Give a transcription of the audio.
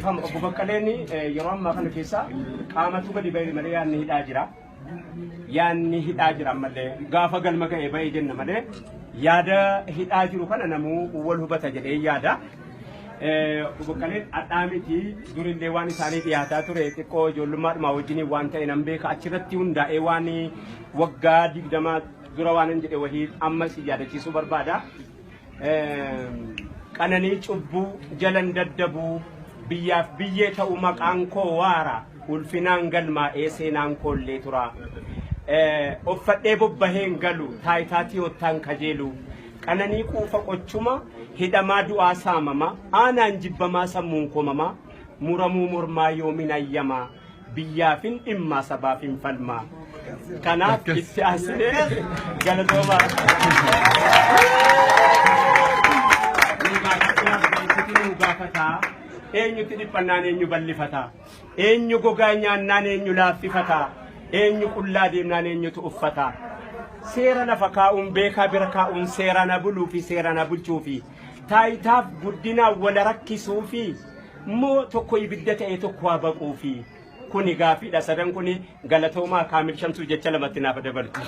Defam Obbo Baqqaleenii yeroo ammaa kana keessa qaamatu gadi ba'e malee yaadni hidhaa jira. Yaadni hidhaa jira malee gaafa galma ga'e ba'e jenna malee yaada hidhaa jiru kana namuu wal hubata jedhee yaada. Obbo Baqqaleen adhaamiti durillee waan isaanii dhiyaataa ture xiqqoo ijoollummaadhuma wajjin waan ta'e nan beeka achirratti hundaa'ee waan waggaa 20 dura waan jedhe wahii ammas yaadachiisuu barbaada. Qananii cubbuu jalan daddabuu biyyaaf biyyee ta'u maqaan koo waara ulfinaan galmaa'ee seenaan koollee tura. Uffadhee bobbaheen galu taayitaatii ottaan kajeelu qananii quufa qochuma hidhamaa du'aa saamama aanaan jibbamaa sammuun komama muramuu mormaa yoomin ayyamaa biyyaafin dhimmaa sabaafin falmaa. Kanaaf itti aansinee galatooma. Eenyutti dhiphannaan eenyu bal'ifata eenyu gogaa nyaannaan eenyu laaffifata eenyu qullaa deemnaan eenyutu uffata seera lafa kaa'uun beekaa bira kaa'uun seera na buluu fi seera na bulchuu fi taayitaaf guddinaan wala rakkisuu fi moo tokko ibidda ta'e tokko haa baquu fi kuni gaafiidha sadan kuni galatoomaa kaamil shamsuu jecha lamatti naaf dabaltu.